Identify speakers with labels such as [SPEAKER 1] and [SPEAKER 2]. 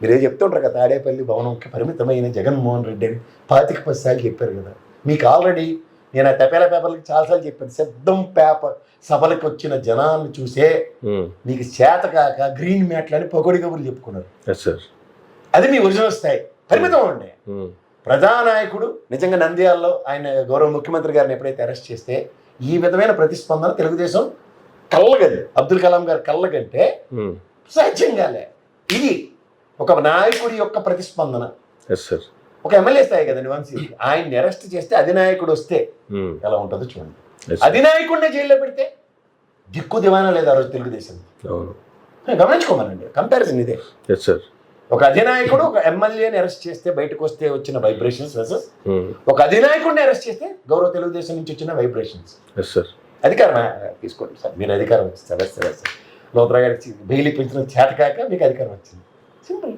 [SPEAKER 1] మీరేం చెప్తుంటారు కదా, తాడేపల్లి భవనంకి పరిమితమైన జగన్మోహన్ రెడ్డి అని 25 సార్లు చెప్పారు కదా. మీకు ఆల్రెడీ నేను ఆ తపేలా పేపర్లకి చాలాసార్లు చెప్పాను, శబ్దం పేపర్ సభలకు వచ్చిన జనాన్ని చూసే మీకు చేత కాక గ్రీన్ మ్యాట్లని పొగడి కబుర్లు చెప్పుకున్నారు. అది మీ ఒరిజినల్ స్థాయి, పరిమితం ఉండే. ప్రజానాయకుడు నిజంగా నంద్యాలలో ఆయన గౌరవ ముఖ్యమంత్రి గారిని ఎప్పుడైతే అరెస్ట్ చేస్తే ఈ విధమైన ప్రతిస్పందన తెలుగుదేశం కళ్ళగది, అబ్దుల్ కలాం గారి కళ్ళగంటే సాధ్యంగాలే. ఇది ఒక నాయకుడి యొక్క ప్రతిస్పందన. ఒక ఎమ్మెల్యే స్థాయి కదండి వంశీ, ఆయన్ని అరెస్ట్ చేస్తే అధినాయకుడు వస్తే ఎలా ఉంటుందో చూడండి. అధినాయకుడినే జైల్లో పెడితే దిక్కు దివానా లేదు ఆ రోజు తెలుగుదేశం. గమనించుకోమనండి, కంపారిజన్ ఇదే. ఒక అధినాయకుడు ఒక ఎమ్మెల్యేని అరెస్ట్ చేస్తే బయటకు వస్తే వచ్చిన వైబ్రేషన్స్ వర్సెస్ ఒక అధినాయకుడిని అరెస్ట్ చేస్తే గౌరవ తెలుగుదేశం నుంచి వచ్చిన వైబ్రేషన్స్. అధికారం తీసుకోండి సార్, మీరు అధికారం వచ్చింది సార్, లోపల గారికి బెయిల్ ఇప్పించిన చేత కాక మీకు అధికారం వచ్చింది. సింపుల్.